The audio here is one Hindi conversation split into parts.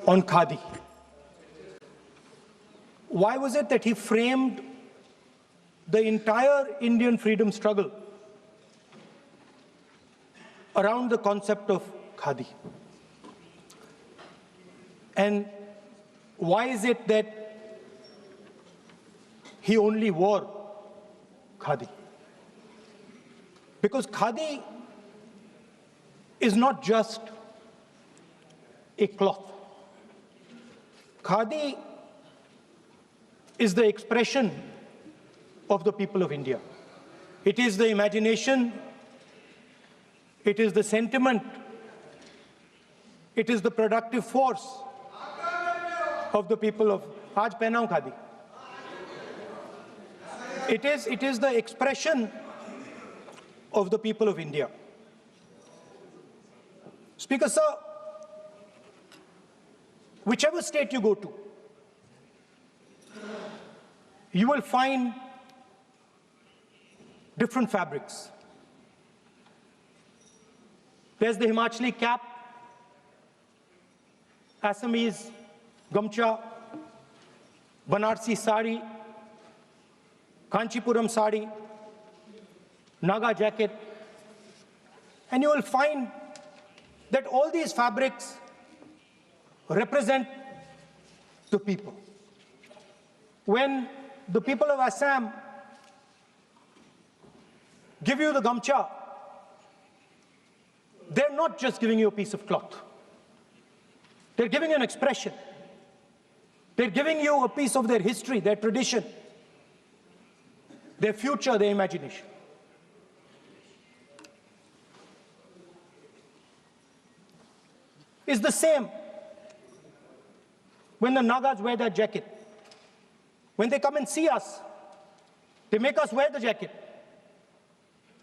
on Khadi. Why was it that he framed the entire Indian freedom struggle around the concept of Khadi? And why is it that he only wore Khadi? Because Khadi is not just a cloth. Khadi is the expression of the people of India. It is the imagination, it is the sentiment, it is the productive force of the people of Aaj Pehnaun Khadi. It is the expression of the people of India. Speaker Sir, whichever state you go to, you will find different fabrics. There's the Himachali cap, Assamese gamcha, Banarsi sari, Kanchipuram sari, Naga jacket, and you will find that all these fabrics represent the people. When the people of Assam give you the gamcha, they're not just giving you a piece of cloth. They're giving you an expression. They're giving you a piece of their history, their tradition, their future, their imagination. It's the same when the Nagas wear that jacket. When they come and see us, they make us wear the jacket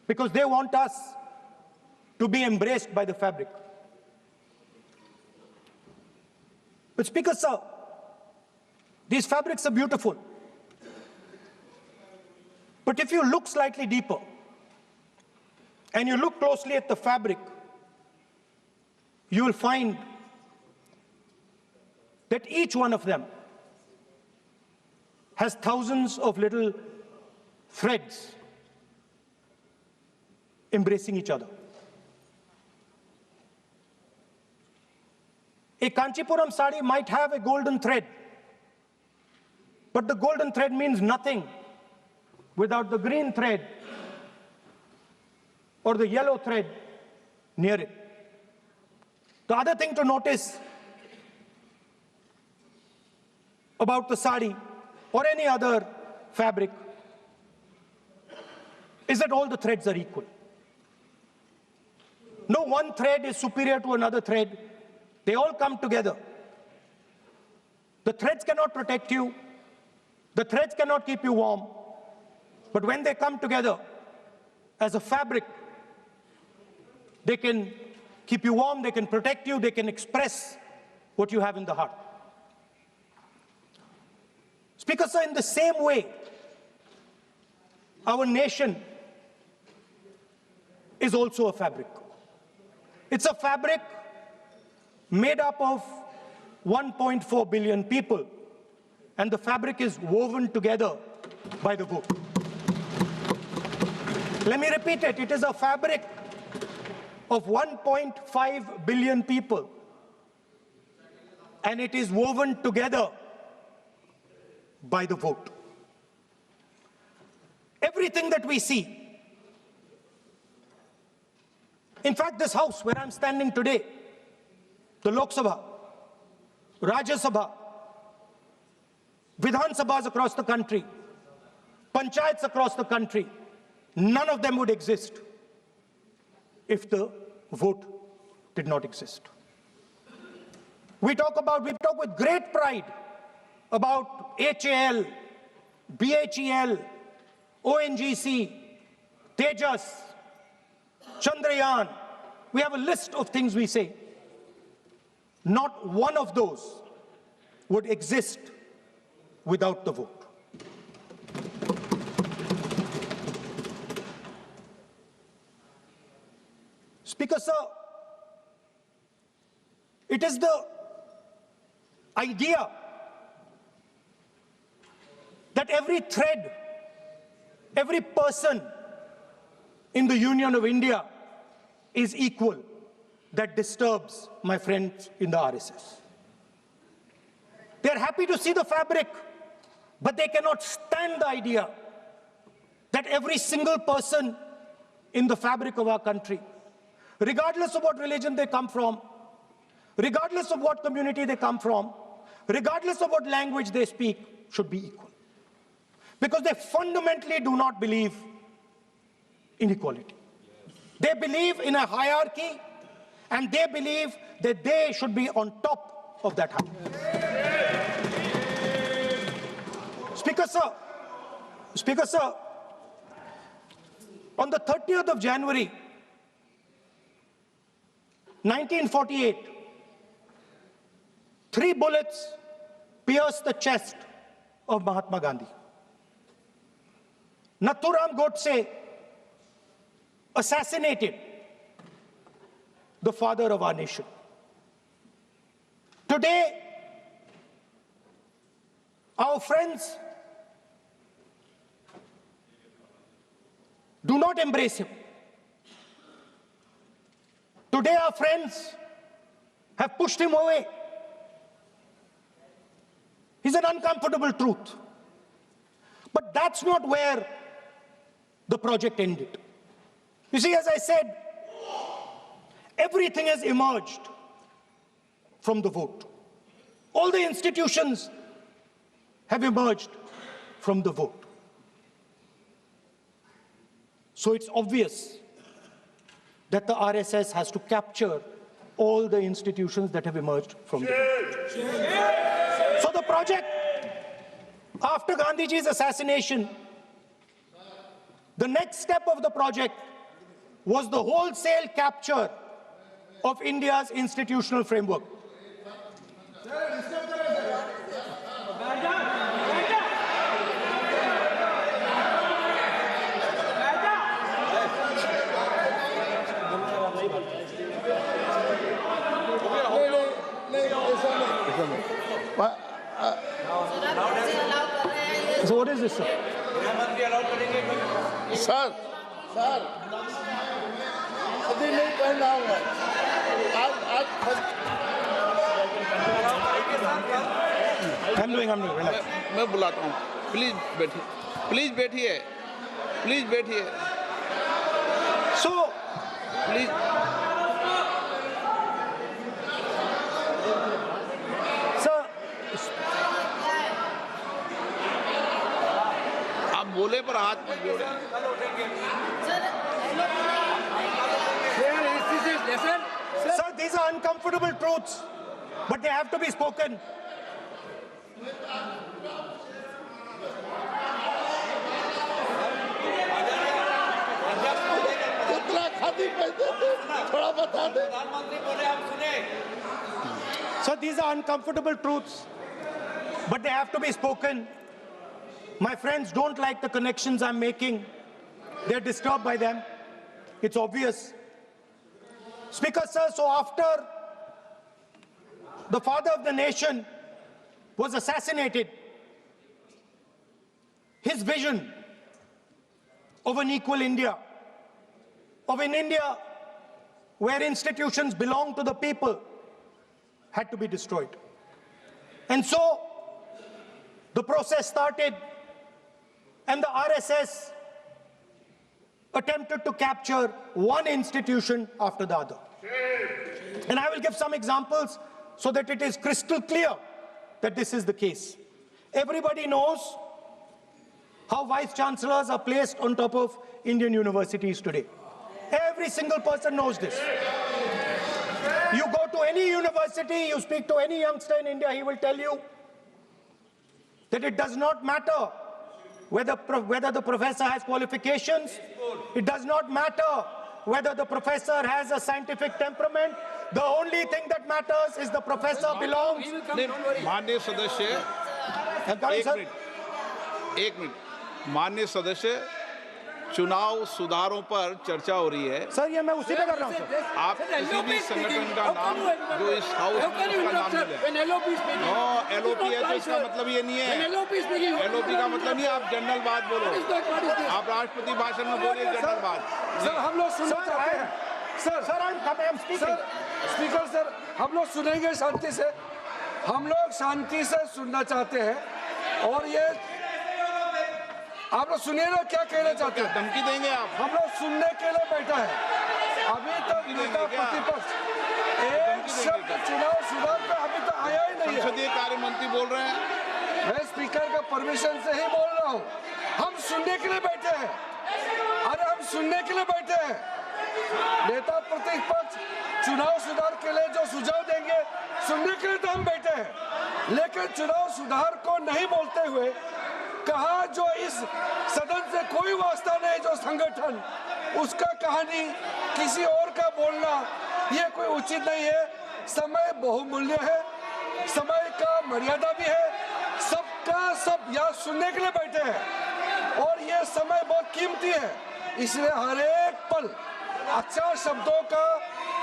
because they want us to be embraced by the fabric. But Speaker Sir, these fabrics are beautiful. But if you look slightly deeper and you look closely at the fabric, you will find that each one of them has thousands of little threads embracing each other. A Kanchipuram sari might have a golden thread, but the golden thread means nothing without the green thread or the yellow thread near it. The other thing to notice about the sari or any other fabric is that all the threads are equal. No one thread is superior to another thread. They all come together. The threads cannot protect you. The threads cannot keep you warm. But when they come together as a fabric, they can keep you warm, they can protect you, they can express what you have in the heart. Speaker Sir, in the same way, our nation is also a fabric. It's a fabric made up of 1.4 billion people, and the fabric is woven together by the vote. Let me repeat it. It is a fabric of 1.5 billion people, and it is woven together by the vote. Everything that we see, in fact, this house where I'm standing today, the Lok Sabha, Rajya Sabha, Vidhan Sabhas across the country, Panchayats across the country, none of them would exist if the vote did not exist. We talk with great pride about HAL, BHEL, ONGC, Tejas, Chandrayaan. We have a list of things we say. Not one of those would exist without the vote. Speaker Sir, it is the idea that every thread, every person in the Union of India is equal, that disturbs my friends in the RSS. They're happy to see the fabric, but they cannot stand the idea that every single person in the fabric of our country, regardless of what religion they come from, regardless of what community they come from, regardless of what language they speak, should be equal. Because they fundamentally do not believe in equality. They believe in a hierarchy, and they believe that they should be on top of that hierarchy. Speaker Sir, on the 30th of January, 1948, 3 bullets pierced the chest of Mahatma Gandhi. Nathuram Godse assassinated the father of our nation. Today, our friends do not embrace him. Today, our friends have pushed him away. He's an uncomfortable truth. But that's not where the project ended. You see, as I said, everything has emerged from the vote. All the institutions have emerged from the vote. So it's obvious that the RSS has to capture all the institutions that have emerged from the vote. So the project, after Gandhiji's assassination, the next step of the project was the wholesale capture of India's institutional framework. So what is this, sir? Sir, अभी नहीं पहना हुआ I'm doing, relax. मैं बुलाता हूँ, प्लीज बैठिए, So, प्लीज sir, आप बोले पर हाथ मत जोड़े। sir, these are uncomfortable truths, but they have to be spoken. थोड़ा बता दे। So these are uncomfortable truths, but they have to be spoken. My friends don't like the connections I'm making. They're disturbed by them. It's obvious. Speaker, sir, so after the father of the nation was assassinated, his vision of an equal India, of an India where institutions belong to the people, had to be destroyed. And so the process started, and the RSS attempted to capture one institution after the other. And I will give some examples so that it is crystal clear that this is the case. Everybody knows how vice chancellors are placed on top of Indian universities today. Every single person knows this. You go to any university, you speak to any youngster in India, he will tell you that it does not matter whether the professor has qualifications. It does not matter whether the professor has a scientific temperament. The only thing that matters is the professor belongs. माननीय सदस्य, एक मिनट, माननीय सदस्य, चुनाव सुधारों पर चर्चा हो रही है। सर ये मैं उसी पे कर रहा हूँ सर। आप किसी भी संगठन का नाम जो इस हाउस में उसका नाम नहीं लें। नो, एलओपी है तो इसका मतलब ये नहीं है। एलओपी का मतलब नहीं है, आप जनरल बात बोलो। आप राष्ट्रपति भाषण में बोलिए जनरल बात। सर हम लोग सुनना चाहते हैं। Sir I am speaking. Speaker sir हम लोग सुनेंगे शांति से। हम लोग शांति से सुनना चाहते हैं और ये आप लोग सुनिए ना क्या कहना चाहते हैं। धमकी देंगे आप? हम लोग सुनने के लिए बैठा है। अभी तक नेता प्रतिपक्ष एक शब्द चुनाव सुधार पे अभी तक आया ही नहीं है। संसदीय कार्य मंत्री बोल रहे हैं। मैं स्पीकर का परमिशन से ही बोल रहा हूँ। हम सुनने के लिए बैठे हैं। अरे हम सुनने के लिए बैठे हैं। नेता प्रतिपक्ष चुनाव सुधार के लिए जो सुझाव देंगे सुनने के लिए तो हम बैठे हैं, लेकिन चुनाव सुधार को नहीं बोलते हुए कहा जो इस सदन से कोई वास्ता नहीं, जो संगठन उसका कहानी किसी और का बोलना ये कोई उचित नहीं है। समय बहुमूल्य है, समय का मर्यादा भी है। सबका सब यहाँ सुनने के लिए बैठे हैं और ये समय बहुत कीमती है, इसलिए हर एक पल अच्छा शब्दों का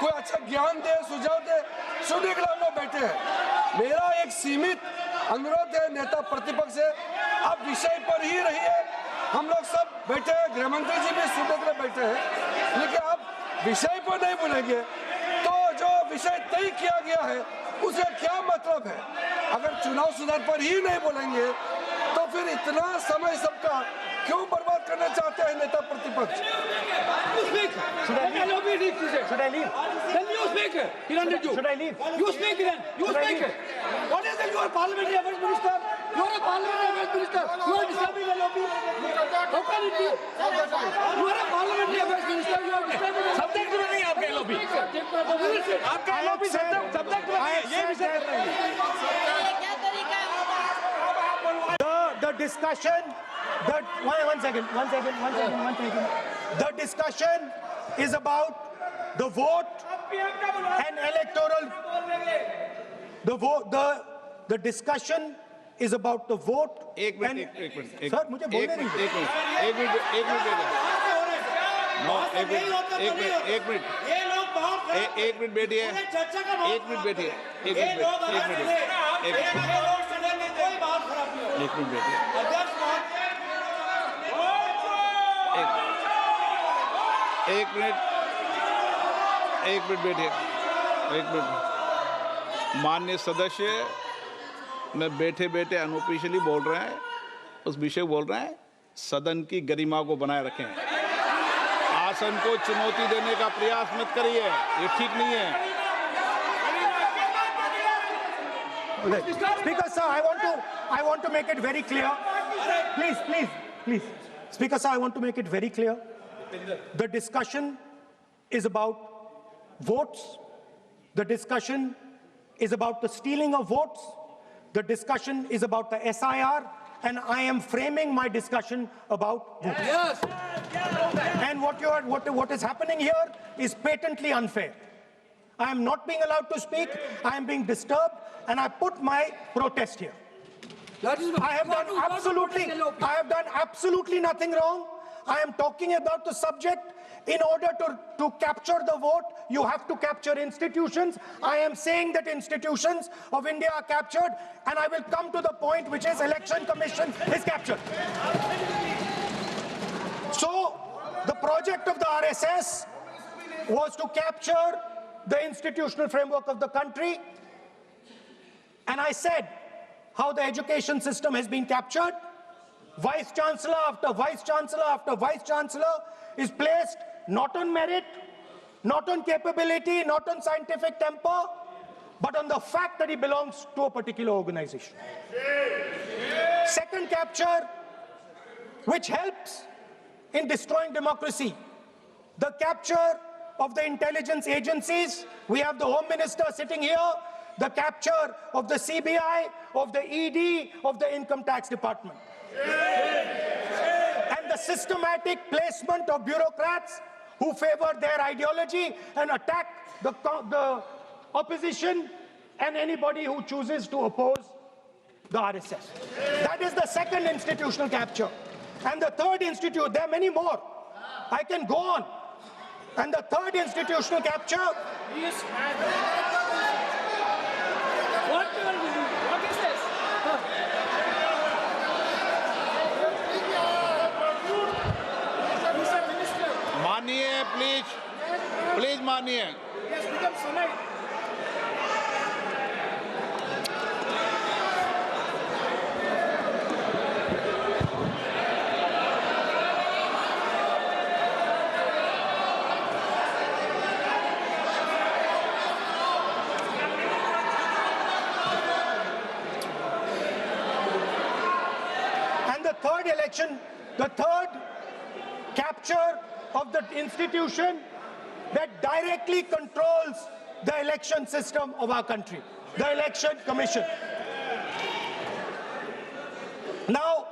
कोई अच्छा ज्ञान दे, सुझाव दे, सुनने के लिए हम लोग बैठे हैं। मेरा एक सीमित अनुरोध है नेता प्रतिपक्ष से, आप विषय पर ही रहिए। हम लोग सब बैठे हैं, गृह मंत्री जी भी सुनने के लिए बैठे हैं, लेकिन आप विषय पर नहीं बोलेंगे तो जो विषय तय किया गया है उसका क्या मतलब है। अगर चुनाव सुधार पर ही नहीं बोलेंगे तो फिर इतना समय सबका क्यों बर्बाद करना चाहते हैं नेता प्रतिपक्ष। Should I leave? Then you speak. Should I leave? You speak then. You speak. What is it? You are parliamentary affairs minister. You are a parliamentary affairs minister. You are disturbing the lobby. How can it be? You are a parliamentary affairs minister. You are disturbing the lobby. Subject में नहीं आपके lobby. आपका lobby subject में नहीं है, ये विषय कर रहे हैं। The discussion, one second. The discussion is about the vote and electoral. The discussion is about the vote. एक मिनट। सर मुझे बोलने नहीं दीजिए। एक मिनट नो, एक मिनट ये लोग बहुत एक मिनट बैठिए। चर्चा का एक मिनट बैठिए। एक ये लोग मिनट कोई बात खराब नहीं हो। एक मिनट बैठिए। अध्यक्ष एक मिनट बैठिए। एक मिनट। माननीय सदस्य मैं बैठे बैठे अनऑफिशियली बोल रहे हैं, उस विषय बोल रहे हैं। सदन की गरिमा को बनाए रखें, आसन को चुनौती देने का प्रयास मत करिए, ये ठीक नहीं है। Speaker sir, I want to make it very clear. Please. Speaker sir, I want to make it very clear. The discussion is about votes. The discussion is about the stealing of votes. The discussion is about the SIR, and I am framing my discussion about votes. Yes. And what is happening here is patently unfair. I am not being allowed to speak. I am being disturbed, and I put my protest here. I have done absolutely nothing wrong. I am talking about the subject. In order to capture the vote, you have to capture institutions. I am saying that institutions of India are captured, and I will come to the point, which is Election Commission is captured. So, the project of the RSS was to capture the institutional framework of the country, and I said how the education system has been captured. Vice Chancellor after Vice Chancellor after Vice Chancellor is placed not on merit, not on capability, not on scientific temper, but on the fact that he belongs to a particular organization. Second capture, which helps in destroying democracy, the capture of the intelligence agencies. We have the Home Minister sitting here, the capture of the CBI, of the ED, of the Income Tax Department. And the systematic placement of bureaucrats who favor their ideology and attack the opposition and anybody who chooses to oppose the RSS. That is the second institutional capture. And the third institute, there are many more. I can go on. And the third institutional capture, What is this? Mr. Minister, मानिए प्लीज, प्लीज मानिए. it has become solid. and the third election, the third capture of the institution that directly controls the election system of our country, the Election Commission. Now,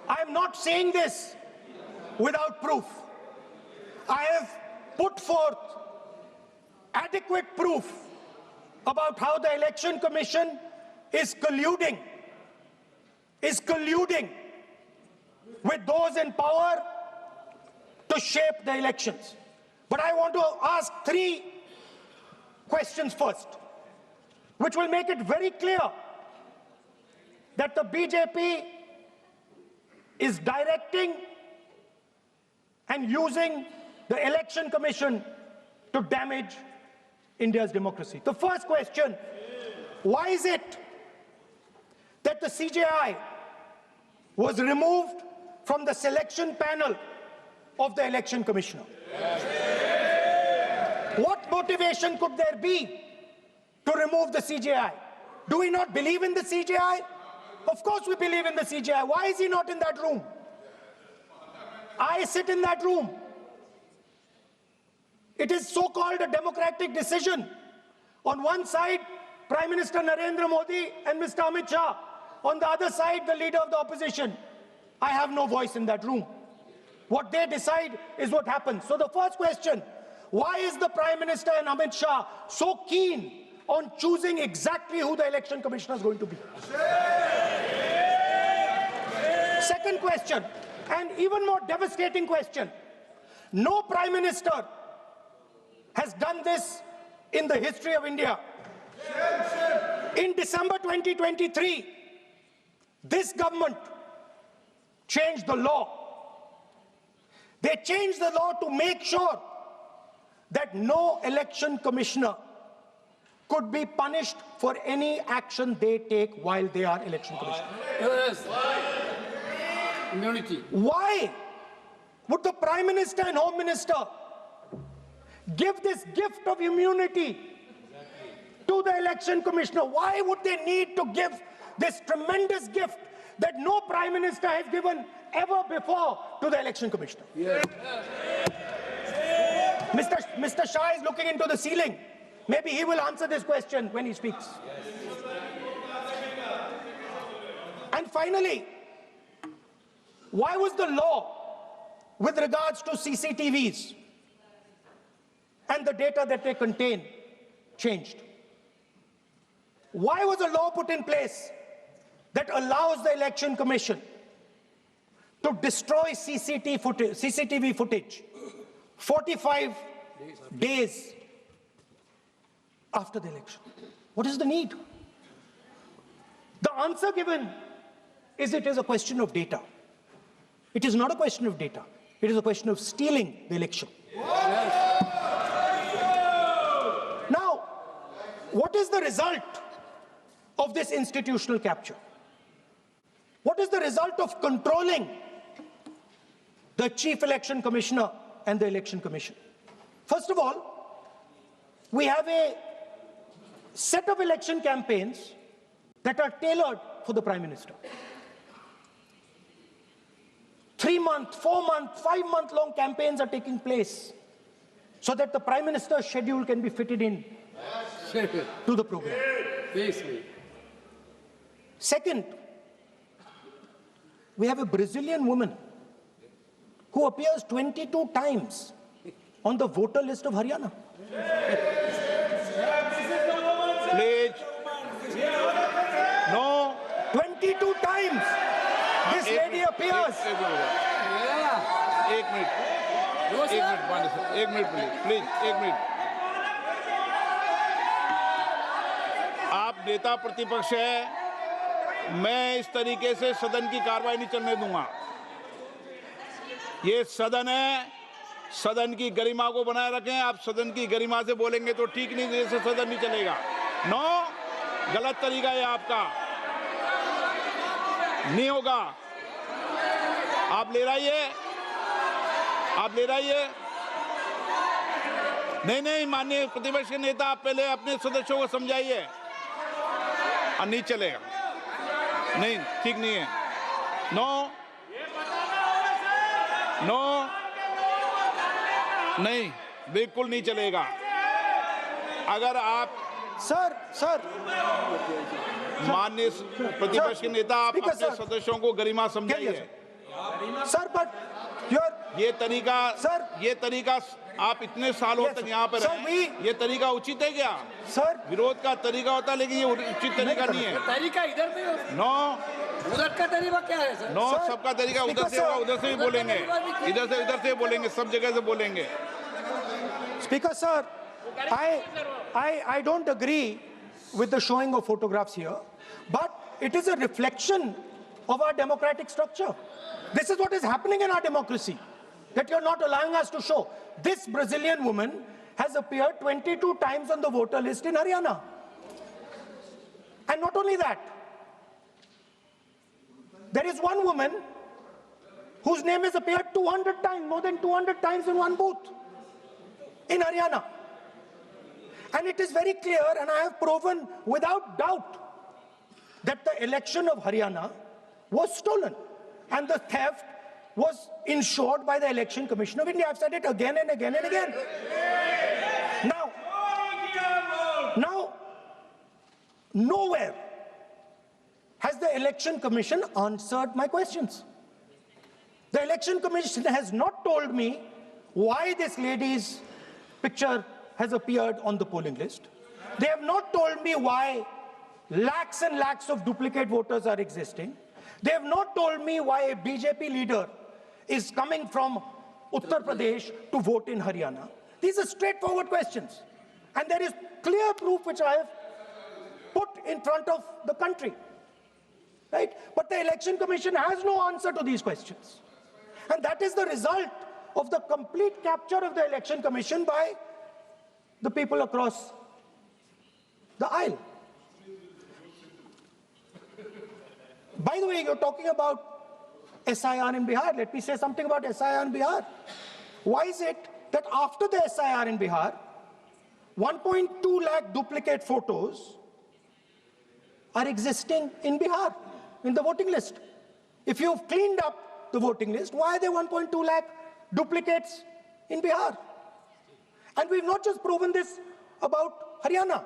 I am not saying this without proof. I have put forth adequate proof about how the Election Commission is colluding with those in power to shape the elections. But I want to ask three questions first, which will make it very clear that the BJP is directing and using the Election Commission to damage India's democracy. The first question, why is it that the CJI was removed from the selection panel of the Election Commissioner? What motivation could there be to remove the CJI? Do we not believe in the CJI? Of course we believe in the CJI. Why is he not in that room? I sit in that room. It is so-called a democratic decision. On one side, Prime Minister Narendra Modi and Mr. Amit Shah. On the other side, the leader of the opposition. I have no voice in that room. What they decide is what happens. So the first question, why is the Prime Minister and Amit Shah so keen on choosing exactly who the Election Commissioner is going to be? Second question, and even more devastating question, no Prime Minister has done this in the history of India. In December 2023, this government changed the law. They changed the law to make sure that no election commissioner could be punished for any action they take while they are election commissioner. Yes. Immunity. Why would the Prime Minister and Home Minister give this gift of immunity to the election commissioner? Why would they need to give this tremendous gift that no Prime Minister has given ever before to the election commissioner? Yes. Mr. Shah is looking into the ceiling. Maybe he will answer this question when he speaks. And finally, why was the law with regards to CCTVs and the data that they contain changed? Why was a law put in place that allows the Election Commission to destroy CCTV footage 45 days after the election? What is the need? The answer given is it is a question of data. It is not a question of data. It is a question of stealing the election. Now, what is the result of this institutional capture? What is the result of controlling the Chief Election Commissioner and the Election Commission? First of all, we have a set of election campaigns that are tailored for the Prime Minister. 3-month, 4-month, 5-month long campaigns are taking place so that the Prime Minister's schedule can be fitted in to the program. Second, we have a Brazilian woman who appears 22 times on the voter list of Haryana. Please. No. 22 times this lady appears. एक मिनट एक मिनट प्लीज, एक मिनट। आप नेता प्रतिपक्ष है, मैं इस तरीके से सदन की कार्रवाई नहीं चलने दूंगा। ये सदन है, सदन की गरिमा को बनाए रखें। आप सदन की गरिमा से बोलेंगे तो ठीक, नहीं जैसे सदन नहीं चलेगा। नो, गलत तरीका है आपका, नहीं होगा। आप ले रहिए, आप ले रहिए। नहीं, माननीय प्रतिपक्ष के नेता, आप पहले अपने सदस्यों को समझाइए। नहीं चलेगा, नहीं, ठीक नहीं है। नो, नहीं, बिल्कुल नहीं चलेगा। अगर आप सर माननीय प्रतिपक्ष के नेता, आप Speaker, अपने sir. सदस्यों को गरिमा समझाइए। सर, बट ये तरीका, Sir. ये तरीका आप इतने सालों Yes, तक यहाँ पर sir, रहे, ये तरीका उचित है क्या? सर, विरोध का तरीका होता है, लेकिन ये उचित तरीका नहीं है। तरीका इधर भी हो, नो, उधर का तरीका क्या है सर? नो, Sir, सबका तरीका उधर Speaker, से होगा, sir. उधर से भी बोलेंगे, इधर से बोलेंगे, सब जगह से बोलेंगे। Speaker, sir, I don't agree with the showing of photographs here, but it is a reflection of our democratic structure. This is what is happening in our democracy, that you're not allowing us to show. This Brazilian woman has appeared 22 times on the voter list in Haryana. And not only that, there is one woman whose name has appeared 200 times, more than 200 times in one booth in Haryana. And it is very clear, and I have proven without doubt, that the election of Haryana was stolen. And the theft was ensured by the Election Commission of India. I've said it again and again and again. Now, nowhere has the Election Commission answered my questions. The Election Commission has not told me why this lady's picture has appeared on the polling list. They have not told me why lakhs and lakhs of duplicate voters are existing. They have not told me why a BJP leader is coming from Uttar Pradesh to vote in Haryana. These are straightforward questions. And there is clear proof which I have put in front of the country. Right? But the Election Commission has no answer to these questions. And that is the result of the complete capture of the Election Commission by the people across the aisle. By the way, you're talking about SIR in Bihar. Let me say something about SIR in Bihar. Why is it that after the SIR in Bihar, 1.2 lakh duplicate photos are existing in Bihar, in the voting list? If you've cleaned up the voting list, why are there 1.2 lakh duplicates in Bihar? And we've not just proven this about Haryana.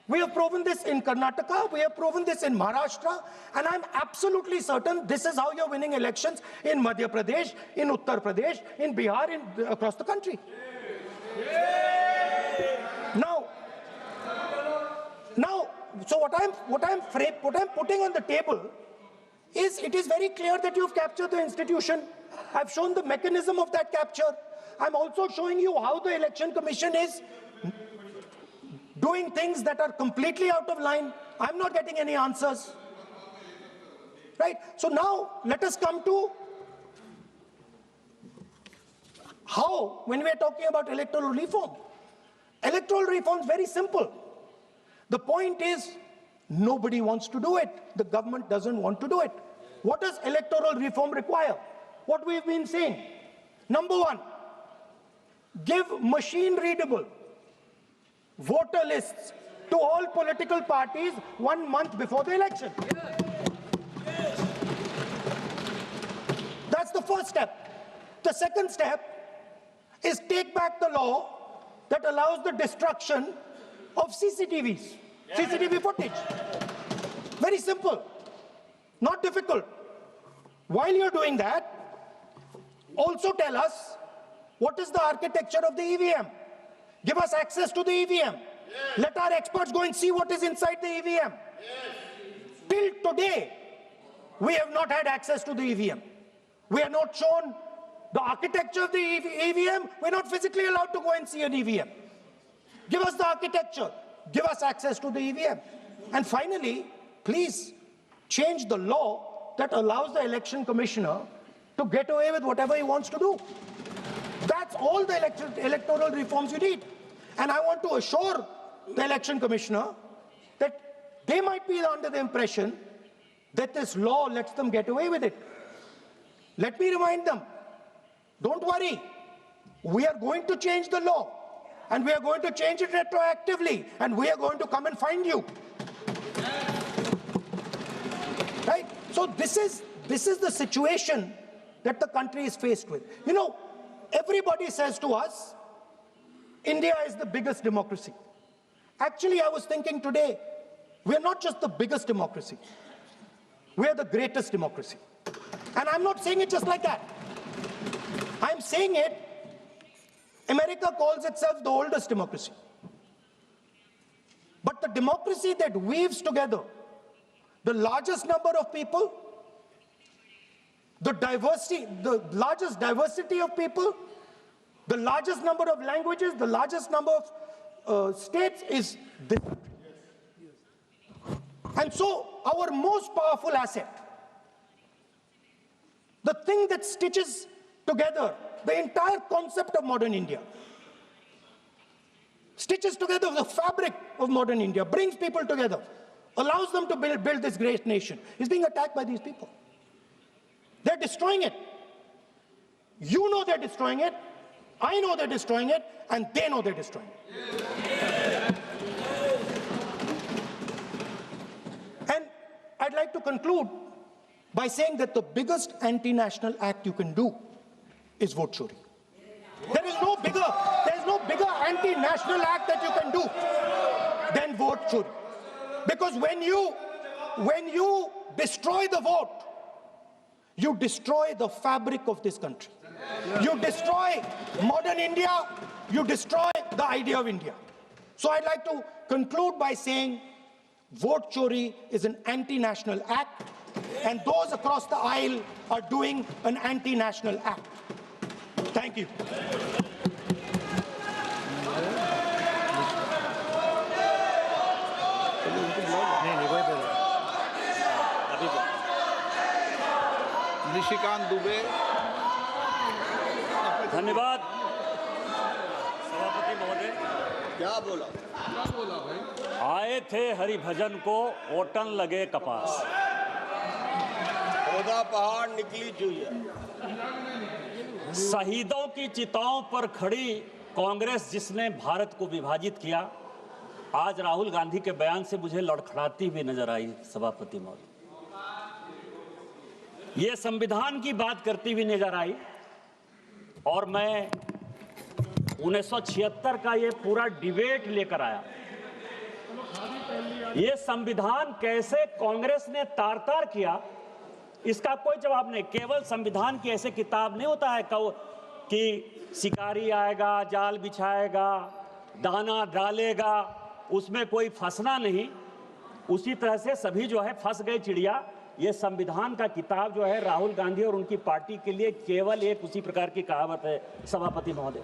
We have proven this in Karnataka, we have proven this in Maharashtra, and I'm absolutely certain this is how you're winning elections in Madhya Pradesh, in Uttar Pradesh, in Bihar, across the country. Now, so what I'm putting on the table is, it is very clear that you've captured the institution. I've shown the mechanism of that capture. I'm also showing you how the Election Commission is doing things that are completely out of line. I'm not getting any answers. Right? So now, let us come to how, when we are talking about electoral reform. Electoral reform is very simple. The point is, nobody wants to do it. The government doesn't want to do it. What does electoral reform require? What we've been saying. Number one, give machine-readable voter lists to all political parties 1 month before the election. That's the first step. The second step is take back the law that allows the destruction of CCTVs, CCTV footage. Very simple, not difficult. While you're doing that, also tell us what is the architecture of the EVM. Give us access to the EVM. Let our experts go and see what is inside the EVM. Till today, we have not had access to the EVM. We are not shown The architecture of the EVM, we're not physically allowed to go and see an EVM. Give us the architecture. Give us access to the EVM. And finally, please change the law that allows the election commissioner to get away with whatever he wants to do. That's all the electoral reforms you need. And I want to assure the election commissioner that they might be under the impression that this law lets them get away with it. Let me remind them, don't worry, we are going to change the law, and we are going to change it retroactively, and we are going to come and find you. Right? So this is the situation that the country is faced with. You know, everybody says to us, India is the biggest democracy. Actually, I was thinking today, we're not just the biggest democracy, we're the greatest democracy. And I'm not saying it just like that. I'm saying it, America calls itself the oldest democracy. But the democracy that weaves together the largest number of people, the largest diversity of people, the largest number of languages, the largest number of states is this. And so our most powerful asset, the thing that stitches together the entire concept of modern India, stitches together the fabric of modern India, brings people together, allows them to build this great nation, is being attacked by these people. They're destroying it. You know they're destroying it. I know they're destroying it, and they know they're destroying it. And I'd like to conclude by saying that the biggest anti-national act you can do is vote chori. There is no bigger anti-national act that you can do than vote chori. Because when you destroy the vote, you destroy the fabric of this country. You destroy modern India, you destroy the idea of India. So I'd like to conclude by saying vote chori is an anti-national act, and those across the aisle are doing an anti-national act. Thank you. Nishikant Dubey. धन्यवाद सभापति महोदय। क्या बोला भाई? आए थे हरिभजन को ओटन लगे कपास। खोदा पहाड़ निकली चुईया। शहीदों की चिताओं पर खड़ी कांग्रेस जिसने भारत को विभाजित किया, आज राहुल गांधी के बयान से मुझे लड़खड़ाती हुई नजर आई सभापति महोदय। ये संविधान की बात करती हुई नजर आई, और मैं 1976 का ये पूरा डिबेट लेकर आया। ये संविधान कैसे कांग्रेस ने तार-तार किया, इसका कोई जवाब नहीं। केवल संविधान की ऐसे किताब नहीं होता है कि शिकारी आएगा, जाल बिछाएगा, दाना डालेगा, उसमें कोई फंसना नहीं। उसी तरह से सभी जो है फंस गए चिड़िया। ये संविधान का किताब जो है राहुल गांधी और उनकी पार्टी के लिए केवल एक उसी प्रकार की कहावत है सभापति महोदय।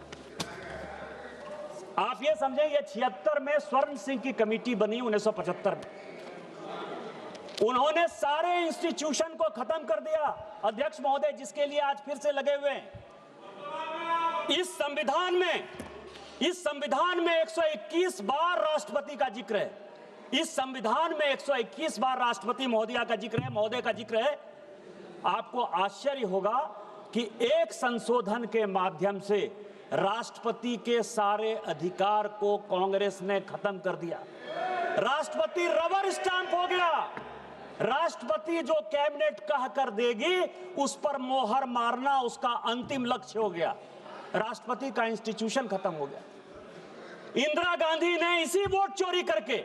आप ये समझें, ये 76 में स्वर्ण सिंह की कमेटी बनी 1975 में। उन्होंने सारे इंस्टीट्यूशन को खत्म कर दिया अध्यक्ष महोदय, जिसके लिए आज फिर से लगे हुए हैं। इस संविधान में 121 बार राष्ट्रपति का जिक्र है। इस संविधान में 121 बार राष्ट्रपति महोदय का जिक्र है। आपको आश्चर्य होगा कि एक संशोधन के माध्यम से राष्ट्रपति के सारे अधिकार को कांग्रेस ने खत्म कर दिया। राष्ट्रपति रबर स्टैंप हो गया। राष्ट्रपति जो कैबिनेट कह कर देगी उस पर मोहर मारना उसका अंतिम लक्ष्य हो गया। राष्ट्रपति का इंस्टीट्यूशन खत्म हो गया। इंदिरा गांधी ने इसी वोट चोरी करके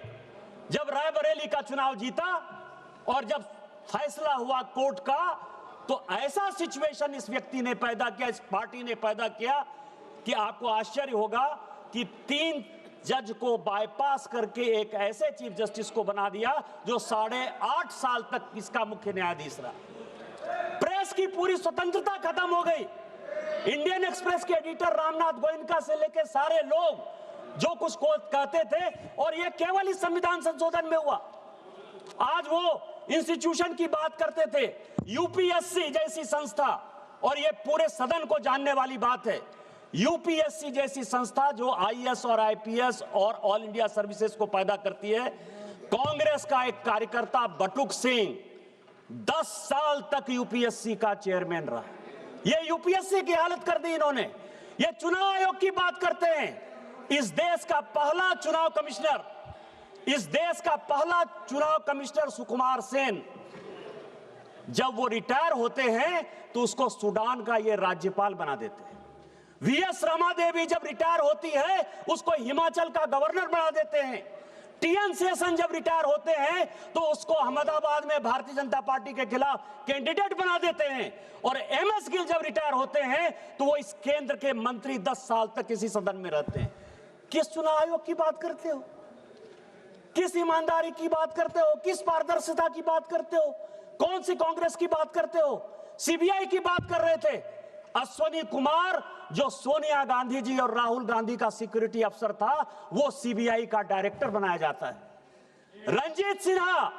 जब रायबरेली का चुनाव जीता और जब फैसला हुआ कोर्ट का, तो ऐसा सिचुएशन इस व्यक्ति ने पैदा किया, इस पार्टी ने पैदा किया कि आपको आश्चर्य होगा कि 3 जज को बाईपास करके एक ऐसे चीफ जस्टिस को बना दिया जो 8.5 साल तक इसका मुख्य न्यायाधीश रहा। प्रेस की पूरी स्वतंत्रता खत्म हो गई। इंडियन एक्सप्रेस के एडिटर रामनाथ गोयनका से लेकर सारे लोग जो कुछ को कहते थे, और ये केवल इस संविधान संशोधन में हुआ। आज वो इंस्टीट्यूशन की बात करते थे, यूपीएससी जैसी संस्था, और ये पूरे सदन को जानने वाली बात है, यूपीएससी जैसी संस्था जो आईएएस और आईपीएस और ऑल इंडिया सर्विसेज को पैदा करती है। कांग्रेस का एक कार्यकर्ता बटुक सिंह 10 साल तक यूपीएससी का चेयरमैन रहा। ये यूपीएससी की हालत कर दी इन्होंने। ये चुनाव आयोग की बात करते हैं। इस देश का पहला चुनाव कमिश्नर, इस देश का पहला चुनाव कमिश्नर सुकुमार सेन, जब वो रिटायर होते हैं तो उसको सूडान का ये राज्यपाल बना देते हैं। वीएस रमा देवी जब रिटायर होती है उसको हिमाचल का गवर्नर बना देते हैं। टीएन शेषन जब रिटायर होते हैं तो उसको अहमदाबाद में भारतीय जनता पार्टी के खिलाफ कैंडिडेट बना देते हैं। और एमएस गिल जब रिटायर होते हैं तो वो इस केंद्र के मंत्री 10 साल तक इसी सदन में रहते हैं। किस चुनाव आयोग की बात करते हो? किस ईमानदारी की बात करते हो? किस पारदर्शिता की बात करते हो? कौन सी कांग्रेस की बात करते हो? सीबीआई की बात कर रहे थे। अश्वनी कुमार जो सोनिया गांधी जी और राहुल गांधी का सिक्योरिटी अफसर था, वो सीबीआई का डायरेक्टर बनाया जाता है। रंजीत सिन्हा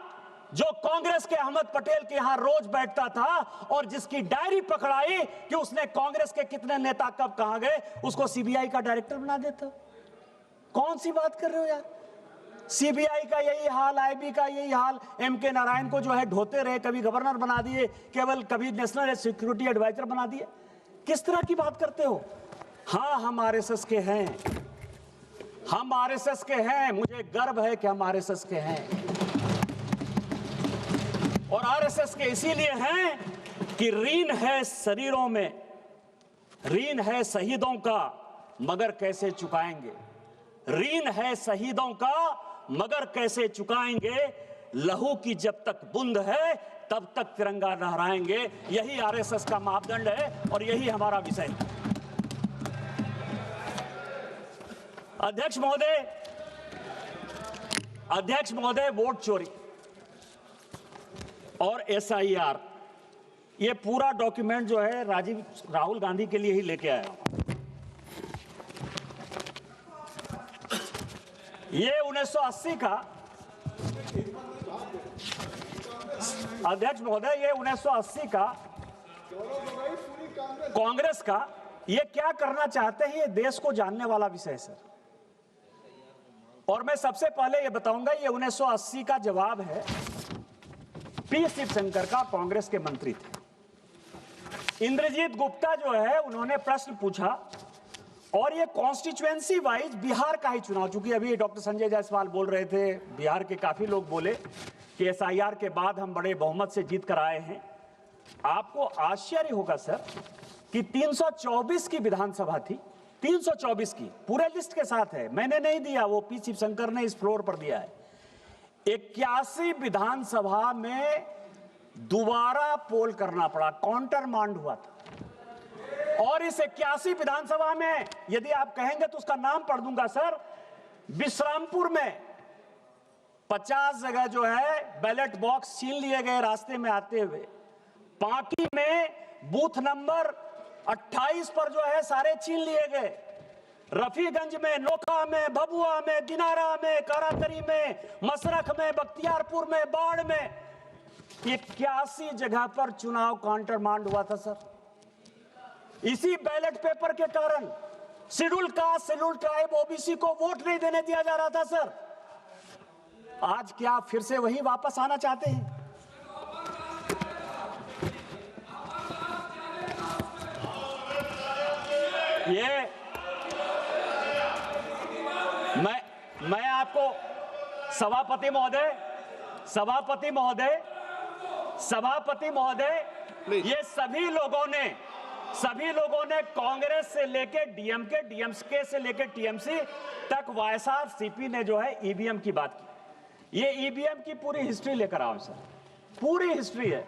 जो कांग्रेस के अहमद पटेल के यहां रोज बैठता था और जिसकी डायरी पकड़ाई कि उसने कांग्रेस के कितने नेता कब कहां गए, उसको सीबीआई का डायरेक्टर बना देता। कौन सी बात कर रहे हो यार? सीबीआई का यही हाल, आईबी का यही हाल। एमके नारायण को जो है ढोते रहे, कभी गवर्नर बना दिए, केवल कभी नेशनल सिक्योरिटी एडवाइजर बना दिए। किस तरह की बात करते हो? हाँ, हम आरएसएस के हैं, हम आरएसएस के हैं। मुझे गर्व है कि हम आरएसएस के हैं, और आरएसएस के इसीलिए हैं कि ऋण है शरीरों में, ऋण है शहीदों का, मगर कैसे चुकाएंगे? ऋण है शहीदों का मगर कैसे चुकाएंगे? लहू की जब तक बूंद है तब तक तिरंगा लहराएंगे। यही आरएसएस का मापदंड है और यही हमारा विषय है। अध्यक्ष महोदय, वोट चोरी और एसआईआर, ये पूरा डॉक्यूमेंट जो है राहुल गांधी के लिए ही लेके आया। ये 1980 का, अध्यक्ष महोदय, ये 1980 का कांग्रेस का, ये क्या करना चाहते हैं, ये देश को जानने वाला विषय है सर। और मैं सबसे पहले ये बताऊंगा, ये 1980 का जवाब है पी शिवशंकर का, कांग्रेस के मंत्री थे। इंद्रजीत गुप्ता जो है, उन्होंने प्रश्न पूछा, और ये कॉन्स्टिट्यूएंसी वाइज बिहार का ही चुनाव, चूंकि अभी डॉक्टर संजय जायसवाल बोल रहे थे, बिहार के काफी लोग बोले कि एसआईआर के बाद हम बड़े बहुमत से जीत कर आए हैं। आपको आश्चर्य होगा सर कि 324 की विधानसभा थी, 324 की, पूरे लिस्ट के साथ है, मैंने नहीं दिया, वो पी शिवशंकर ने इस फ्लोर पर दिया है। 81 विधानसभा में दोबारा पोल करना पड़ा, काउंटर मांड हुआ था। और इस 81 विधानसभा में यदि आप कहेंगे तो उसका नाम पढ़ दूंगा सर। विश्रामपुर में 50 जगह जो है बैलेट बॉक्स छीन लिए गए रास्ते में आते हुए। पांकी में बूथ नंबर 28 पर जो है सारे छीन लिए गए। रफीगंज में, नोखा में, भभुआ में, दिनारा में, कारातरी में, मसरख में, बख्तियारपुर में, बाढ़ में, 81 जगह पर चुनाव काउंटर मांड हुआ था सर। इसी बैलेट पेपर के कारण schedule caste, schedule tribe, OBC को वोट नहीं देने दिया जा रहा था सर। आज क्या फिर से वही वापस आना चाहते हैं? ये मैं आपको सभापति महोदय, ये सभी लोगों ने कांग्रेस से लेके डीएमके से लेके टीएमसी तक वाईएसआर सीपी ने जो है ईवीएम की बात की। ये ईवीएम की पूरी हिस्ट्री लेकर आओ सर, पूरी हिस्ट्री है।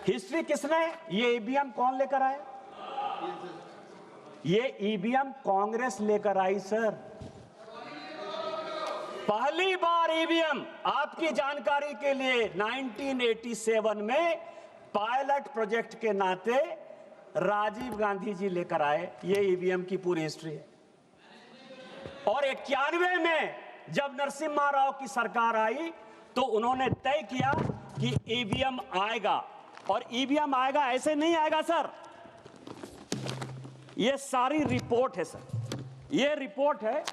हिस्ट्री किसने, ये ईवीएम कौन लेकर आए? ये ईवीएम कांग्रेस लेकर आई सर। पहली बार ईवीएम, आपकी जानकारी के लिए, 1987 में पायलट प्रोजेक्ट के नाते राजीव गांधी जी लेकर आए। ये ईवीएम की पूरी हिस्ट्री है। और 91 में जब नरसिम्हा राव की सरकार आई तो उन्होंने तय किया कि ईवीएम आएगा, और ईवीएम आएगा ऐसे नहीं आएगा सर। ये सारी रिपोर्ट है सर, ये रिपोर्ट है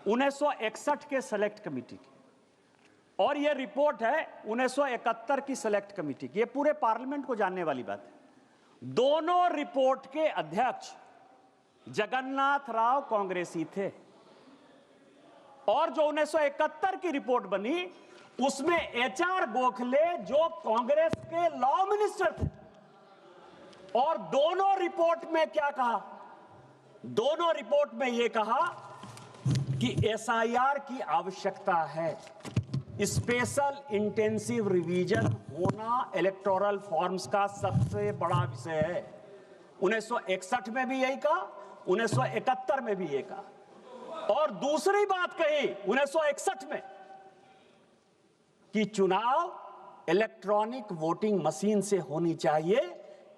1961 के सेलेक्ट कमेटी की, और ये रिपोर्ट है 1971 की सेलेक्ट कमेटी की। ये पूरे पार्लियामेंट को जानने वाली बात है। दोनों रिपोर्ट के अध्यक्ष जगन्नाथ राव कांग्रेसी थे, और जो 1971 की रिपोर्ट बनी उसमें एचआर गोखले जो कांग्रेस के लॉ मिनिस्टर थे, और दोनों रिपोर्ट में क्या कहा? दोनों रिपोर्ट में यह कहा कि एसआईआर की आवश्यकता है, स्पेशल इंटेंसिव रिवीजन होना इलेक्टोरल फॉर्म्स का सबसे बड़ा विषय है। 1961 में भी यही कहा, 1971 में भी यही कहा, और दूसरी बात कही 1961 में कि चुनाव इलेक्ट्रॉनिक वोटिंग मशीन से होनी चाहिए,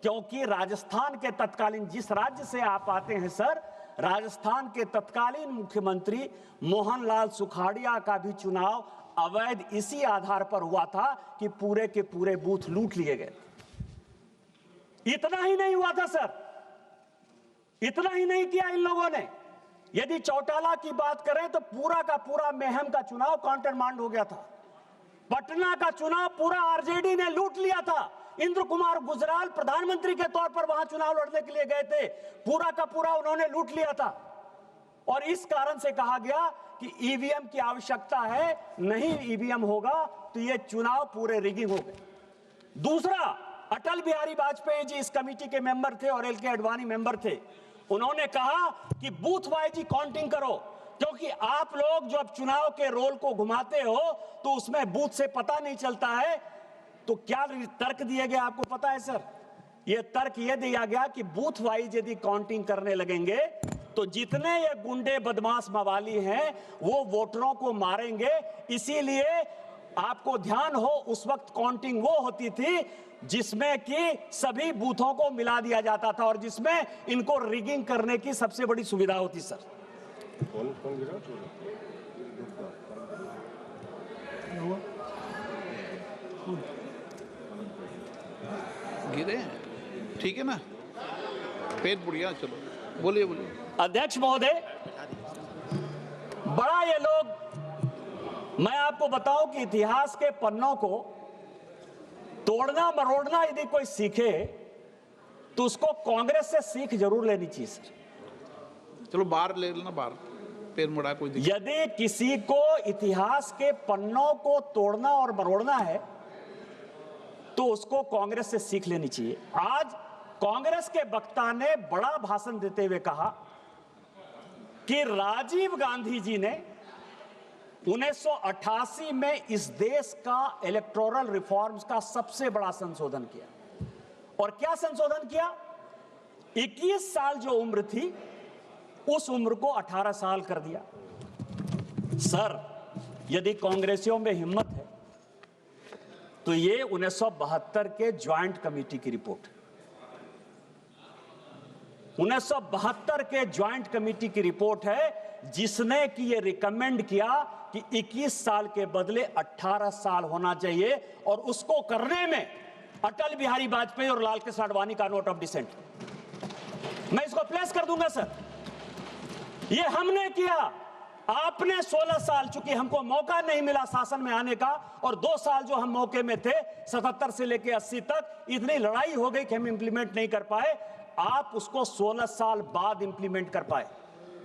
क्योंकि राजस्थान के तत्कालीन, जिस राज्य से आप आते हैं सर, राजस्थान के तत्कालीन मुख्यमंत्री मोहनलाल सुखाड़िया का भी चुनाव अवैध इसी आधार पर हुआ था कि पूरे के पूरे बूथ लूट लिए गए। इतना ही नहीं हुआ था सर, इतना ही नहीं किया इन लोगों ने। यदि चौटाला की बात करें तो पूरा का पूरा मेहम का चुनाव काउंटरमांड हो गया था। पटना का चुनाव पूरा आरजेडी ने लूट लिया था। इंद्र कुमार गुजराल प्रधानमंत्री के तौर पर वहां चुनाव लड़ने के लिए गए थे, पूरा का पूरा उन्होंने लूट लिया था। और इस कारण से कहा गया कि ईवीएम की आवश्यकता है, नहीं ईवीएम होगा तो ये चुनाव पूरे रिगिंग हो गए। दूसरा, अटल बिहारी वाजपेयी जी इस कमेटी के मेंबर थे और एल.के. आडवाणी मेंबर थे। उन्होंने कहा कि बूथ वाइज काउंटिंग करो, क्योंकि आप लोग जब चुनाव के रोल को घुमाते हो तो उसमें बूथ से पता नहीं चलता है। तो क्या तर्क दिया गया आपको पता है सर? यह तर्क यह दिया गया कि बूथ वाइज यदि काउंटिंग करने लगेंगे तो जितने ये गुंडे बदमाश मवाली हैं वो वोटरों को मारेंगे। इसीलिए आपको ध्यान हो, उस वक्त काउंटिंग वो होती थी जिसमें कि सभी बूथों को मिला दिया जाता था और जिसमें इनको रिगिंग करने की सबसे बड़ी सुविधा होती सर। गिरे हैं, ठीक है ना, पेट बुढ़िया। चलो बोलिए बोलिए। अध्यक्ष महोदय, बड़ा ये लोग, मैं आपको बताऊं कि इतिहास के पन्नों को तोड़ना मरोड़ना यदि कोई सीखे तो उसको कांग्रेस से सीख जरूर लेनी चाहिए सर। चलो बाहर ले लेना, बाहर पेड़ मुड़ा, कोई दिक्कत। यदि किसी को इतिहास के पन्नों को तोड़ना और मरोड़ना है तो उसको कांग्रेस से सीख लेनी चाहिए। आज कांग्रेस के वक्ता ने बड़ा भाषण देते हुए कहा कि राजीव गांधी जी ने 1988 में इस देश का इलेक्टोरल रिफॉर्म्स का सबसे बड़ा संशोधन किया। और क्या संशोधन किया? 21 साल जो उम्र थी उस उम्र को 18 साल कर दिया। सर, यदि कांग्रेसियों में हिम्मत है तो ये 1972 के ज्वाइंट कमेटी की रिपोर्ट, 1972 के ज्वाइंट कमेटी की रिपोर्ट है जिसने कि ये रिकमेंड किया कि 21 साल के बदले 18 साल होना चाहिए, और उसको करने में अटल बिहारी वाजपेयी और लाल कृष्ण आडवाणी का नोट ऑफ डिसेंट, मैं इसको प्लेस कर दूंगा सर। ये हमने किया। आपने 16 साल, चूंकि हमको मौका नहीं मिला शासन में आने का, और 2 साल जो हम मौके में थे 77 से लेकर 80 तक, इतनी लड़ाई हो गई कि हम इंप्लीमेंट नहीं कर पाए। आप उसको 16 साल बाद इंप्लीमेंट कर पाए।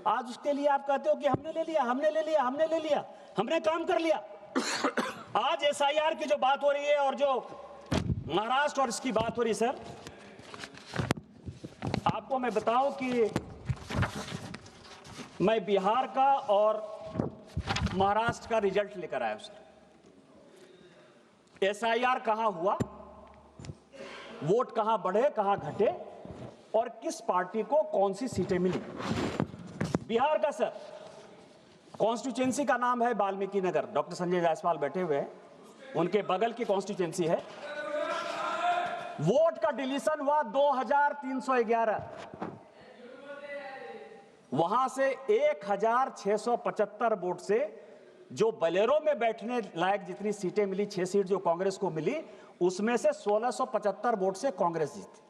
आज उसके लिए आप कहते हो कि हमने ले लिया, हमने ले लिया, हमने ले लिया, हमने काम कर लिया। आज एसआईआर की जो बात हो रही है और जो महाराष्ट्र और इसकी बात हो रही है सर, आपको मैं बताऊं कि मैं बिहार का और महाराष्ट्र का रिजल्ट लेकर आया हूं सर। एसआईआर कहां हुआ, वोट कहां बढ़े, कहां घटे, और किस पार्टी को कौन सी सीटें मिली। बिहार का सर, कॉन्स्टिट्यूएंसी का नाम है वाल्मीकि नगर, डॉक्टर संजय जायसवाल बैठे हुए हैं, उनके बगल की कॉन्स्टिट्यूएंसी है। वोट का डिलीशन हुआ 2311, वहां से 1675 वोट से जो बलेरो में बैठने लायक जितनी सीटें मिली, 6 सीट जो कांग्रेस को मिली, उसमें से 1675 वोट से कांग्रेस जीती।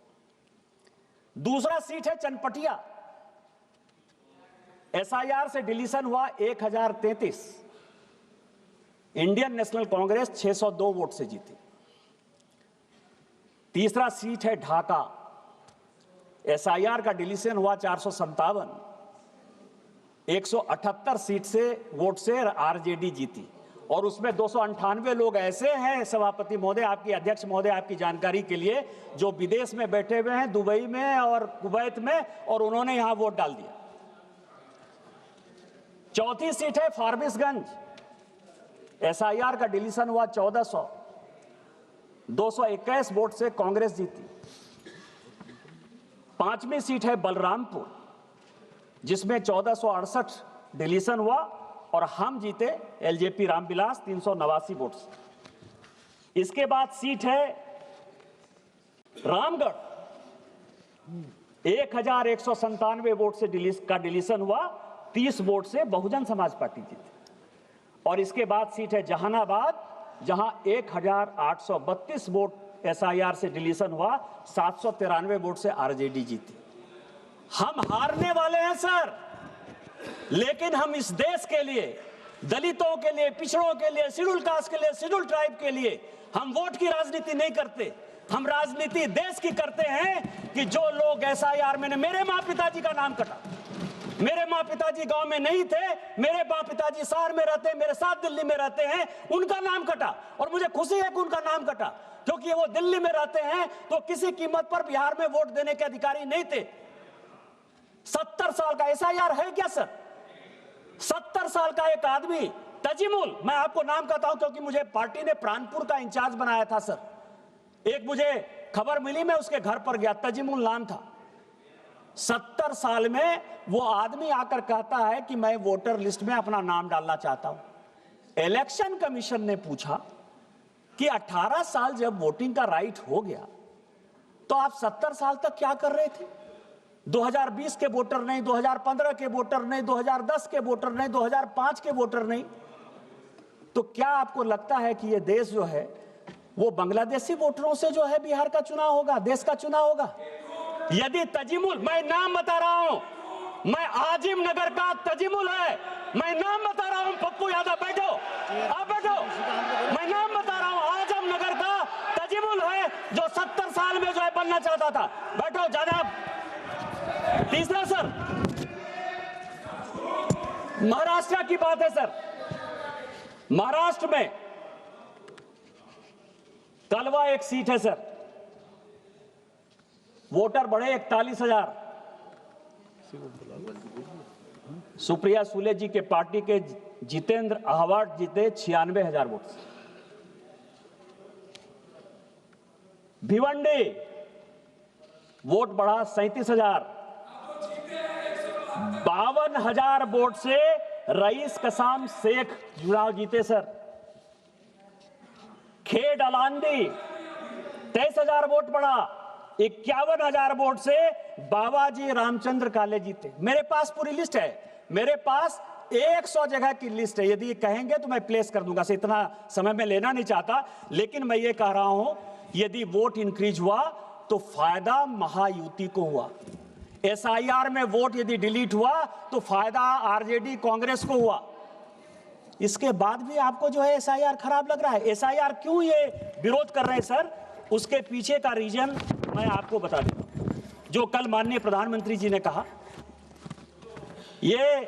दूसरा सीट है चनपटिया, एसआईआर से डिलीशन हुआ 1033, इंडियन नेशनल कांग्रेस 602 वोट से जीती। तीसरा सीट है ढाका, एसआईआर का डिलीशन हुआ 457, 178 सीट से वोट से आरजेडी जीती। और उसमें 298 लोग ऐसे हैं, सभापति महोदय, आपकी अध्यक्ष महोदय, आपकी जानकारी के लिए, जो विदेश में बैठे हुए हैं, दुबई में और कुवैत में, और उन्होंने यहां वोट डाल दिया। चौथी सीट है फारबिसगंज, एसआईआर का डिलीशन हुआ 1400, 221 वोट से कांग्रेस जीती। पांचवी सीट है बलरामपुर, जिसमें 1468 डिलीशन हुआ और हम जीते एलजेपी रामविलास 389 वोट से। इसके बाद सीट है रामगढ़, 1197 वोट से डिलीशन हुआ, 30 वोट से बहुजन समाज पार्टी जीती। और इसके बाद सीट है जहानाबाद, जहां 1832 वोट एसआईआर से डिलीशन हुआ, 793 वोट से आरजेडी जीती। हम हारने वाले हैं सर, लेकिन हम इस देश के लिए, दलितों के लिए, पिछड़ों के लिए, शेड्यूल कास्ट के लिए, शेड्यूल ट्राइब के लिए हम वोट की राजनीति नहीं करते। हम राजनीति देश की करते हैं कि जो लोग एसआईआर में, मेरे माँ पिताजी का नाम कटा, मेरे माँ पिताजी गांव में नहीं थे, मेरे माँ पिताजी शहर में रहते हैं, मेरे साथ दिल्ली में रहते हैं, उनका नाम कटा। और मुझे खुशी है कि उनका नाम कटा, क्योंकि वो दिल्ली में रहते हैं तो किसी कीमत पर बिहार में वोट देने के अधिकारी नहीं थे। 70 साल का एसआईआर है क्या सर? 70 साल का एक आदमी, तजीमुल, मैं आपको नाम कहता हूं क्योंकि मुझे पार्टी ने प्राणपुर का इंचार्ज बनाया था सर। एक मुझे खबर मिली, मैं उसके घर पर गया, तजीमुल नाम था। 70 साल में वो आदमी आकर कहता है कि मैं वोटर लिस्ट में अपना नाम डालना चाहता हूं। इलेक्शन कमीशन ने पूछा कि 18 साल जब वोटिंग का राइट हो गया तो आप 70 साल तक क्या कर रहे थे? 2020 के वोटर नहीं, 2015 के वोटर नहीं, 2010 के वोटर नहीं, 2005 के वोटर नहीं। तो क्या आपको लगता है कि ये देश जो है वो बांग्लादेशी वोटरों से जो है बिहार का चुनाव होगा, देश का चुनाव होगा? यदि तजीमुल, मैं नाम बता रहा हूं, मैं आजिम नगर का तजीमुल है, मैं नाम बता रहा हूं, पप्पू यादव, बैठो, आप बैठो, मैं नाम बता रहा हूं, आजम नगर का तजीमुल है जो 70 साल में जो है बनना चाहता था। बैठो जनाब। तीसरा सर, महाराष्ट्र की बात है सर। महाराष्ट्र में कलवा एक सीट है सर, वोटर बढ़े 41,000। सुप्रिया सुले जी के पार्टी के जितेंद्र अहवाट जीते 96,000 वोट से। भिवंडी वोट बढ़ा 37,000। 52,000 वोट से रईस कसाम शेख चुनाव जीते सर। खेड अलांदी 23,000 वोट बढ़ा, 51,000 वोट से बाबाजी रामचंद्र काले जीते। मेरे पास पूरी लिस्ट है, मेरे पास 100 जगह की लिस्ट है। यदि कहेंगे तो मैं प्लेस कर दूंगा, इतना समय में लेना नहीं चाहता, लेकिन मैं ये कह रहा हूं यदि वोट इंक्रीज हुआ तो फायदा महायुति को हुआ। एसआईआर में वोट यदि डिलीट हुआ तो फायदा आरजेडी कांग्रेस को हुआ। इसके बाद भी आपको जो है एसआईआर खराब लग रहा है। एसआईआर क्यों ये विरोध कर रहे हैं सर, उसके पीछे का रीजन मैं आपको बता देता हूं। जो कल माननीय प्रधानमंत्री जी ने कहा, ये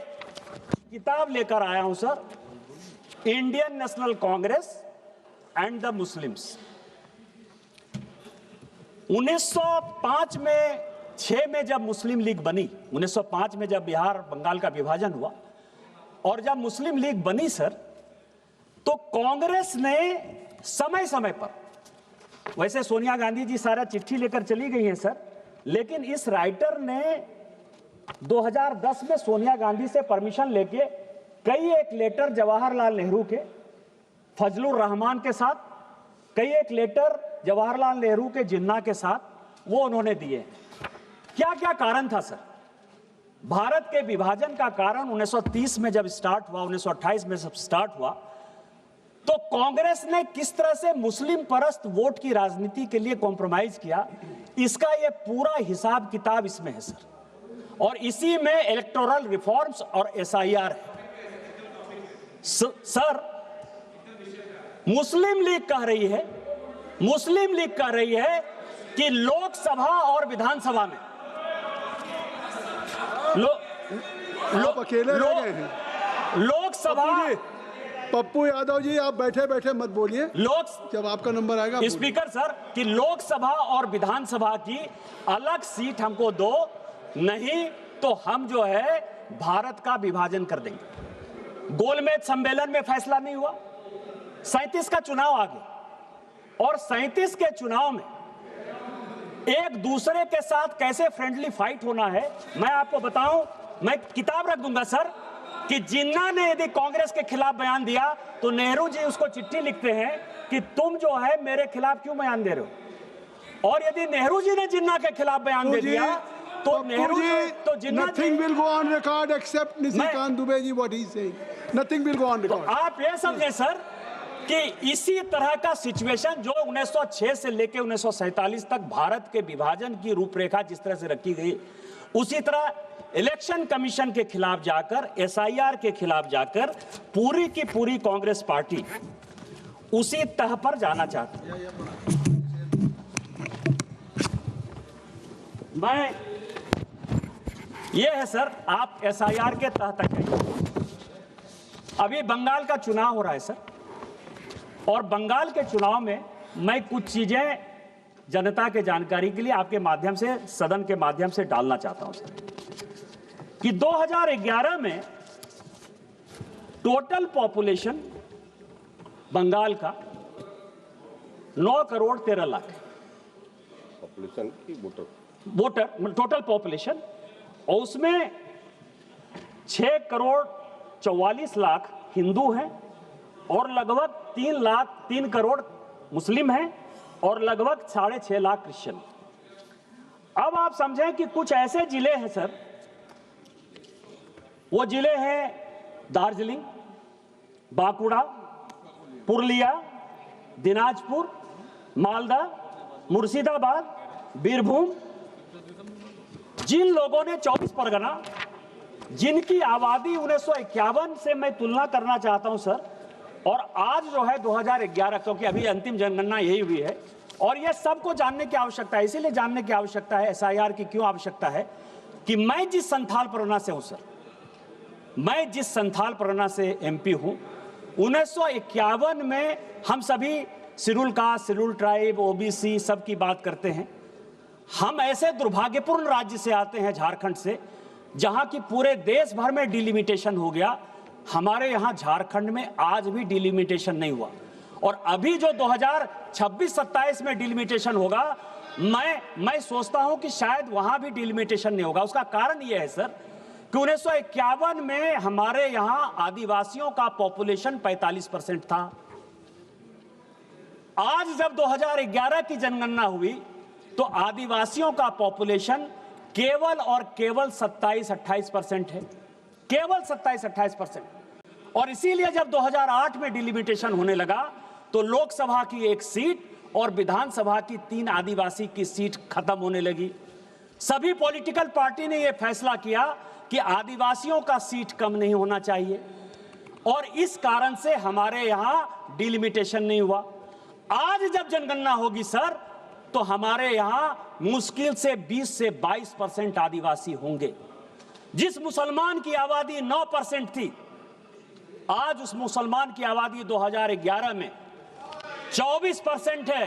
किताब लेकर आया हूं sir, Indian national Congress and the Muslims. 1905 में 6 में जब मुस्लिम लीग बनी, 1905 में जब बिहार बंगाल का विभाजन हुआ और जब मुस्लिम लीग बनी सर, तो कांग्रेस ने समय समय पर, वैसे सोनिया गांधी जी सारा चिट्ठी लेकर चली गई हैं सर, लेकिन इस राइटर ने 2010 में सोनिया गांधी से परमिशन लेके कई एक लेटर जवाहरलाल नेहरू के, फजलुर रहमान के साथ, कई एक लेटर जवाहरलाल नेहरू के जिन्ना के साथ वो उन्होंने दिए हैं। क्या क्या कारण था सर? भारत के विभाजन का कारण 1930 में जब स्टार्ट हुआ, 1928 में जब स्टार्ट हुआ, तो कांग्रेस ने किस तरह से मुस्लिम परस्त वोट की राजनीति के लिए कॉम्प्रोमाइज किया, इसका ये पूरा हिसाब किताब इसमें है सर। और इसी में इलेक्टोरल रिफॉर्म्स और एसआईआर है सर। मुस्लिम लीग कह रही है कि लोकसभा और विधानसभा में आप अकेले रह गए हैं। लोकसभा, पप्पू यादव जी आप बैठे बैठे मत बोलिए, जब आपका नंबर आएगा स्पीकर सर, कि लोकसभा और विधानसभा की अलग सीट हमको दो, नहीं तो हम जो है भारत का विभाजन कर देंगे। गोलमेज सम्मेलन में फैसला नहीं हुआ, 37 का चुनाव आ गया, और 37 के चुनाव में एक दूसरे के साथ कैसे फ्रेंडली फाइट होना है मैं आपको बताऊं। मैं किताब रख दूंगा सर कि जिन्ना ने यदि कांग्रेस के खिलाफ बयान दिया तो नेहरू जी उसको चिट्ठी लिखते हैं कि तुम जो है मेरे खिलाफ क्यों बयान दे रहे हो, और यदि नेहरू जी ने जिन्ना के खिलाफ बयान दे दिया तो नेहरू जी तो Jinnah nothing will go on record except Nishikant Dubey ji what he saying, nothing will go on record. आप ये समझे सर कि इसी तरह का सिचुएशन जो 1906 से लेकर 1947 तक भारत के विभाजन की रूपरेखा जिस तरह से रखी गई, उसी तरह इलेक्शन कमीशन के खिलाफ जाकर, एसआईआर के खिलाफ जाकर पूरी की पूरी कांग्रेस पार्टी उसी तह पर जाना चाहती है। मैं ये है सर, आप एसआईआर के तह तक हैं। अभी बंगाल का चुनाव हो रहा है सर, और बंगाल के चुनाव में मैं कुछ चीजें जनता के जानकारी के लिए आपके माध्यम से, सदन के माध्यम से डालना चाहता हूं सर, कि 2011 में टोटल पॉपुलेशन बंगाल का 9 करोड़ 13 लाख पॉपुलेशन की वोटर टोटल पॉपुलेशन, और उसमें 6 करोड़ 44 लाख हिंदू हैं, और लगभग 3 करोड़ मुस्लिम हैं, और लगभग 6.5 लाख क्रिश्चियन। अब आप समझें कि कुछ ऐसे जिले हैं सर, वो जिले हैं दार्जिलिंग, बांकुड़ा, पुरुलिया, दिनाजपुर, मालदा, मुर्शिदाबाद, बीरभूम, जिन लोगों ने 24 परगना, जिनकी आबादी 1951 से मैं तुलना करना चाहता हूं सर, और आज जो है 2011, क्योंकि अभी अंतिम जनगणना यही हुई है, और यह सबको जानने की आवश्यकता है। इसीलिए जानने की आवश्यकता है एसआईआर की क्यों आवश्यकता है, कि मैं जिस संथाल परगना से हूं सर, मैं जिस संथाल परगना से एमपी हूं, 1951 में हम सभी schedule caste, schedule tribe, OBC सब की बात करते हैं। हम ऐसे दुर्भाग्यपूर्ण राज्य से आते हैं, झारखंड से, जहां की पूरे देश भर में डिलिमिटेशन हो गया, हमारे यहां झारखंड में आज भी डिलिमिटेशन नहीं हुआ। और अभी जो 2026-27 में डिलिमिटेशन होगा, मैं सोचता हूं कि शायद वहां भी डिलिमिटेशन नहीं होगा। उसका कारण यह है सर कि 1951 में हमारे यहां आदिवासियों का पॉपुलेशन 45% था। आज जब 2011 की जनगणना हुई तो आदिवासियों का पॉपुलेशन केवल और केवल 27-28% है, केवल 27-28%। और इसीलिए जब 2008 में डिलिमिटेशन होने लगा तो लोकसभा की 1 सीट और विधानसभा की 3 आदिवासी की सीट खत्म होने लगी। सभी पॉलिटिकल पार्टी ने यह फैसला किया कि आदिवासियों का सीट कम नहीं होना चाहिए, और इस कारण से हमारे यहां डिलिमिटेशन नहीं हुआ। आज जब जनगणना होगी सर, तो हमारे यहां मुश्किल से 20 से 22% आदिवासी होंगे। जिस मुसलमान की आबादी 9% थी, आज उस मुसलमान की आबादी 2011 में 24% है।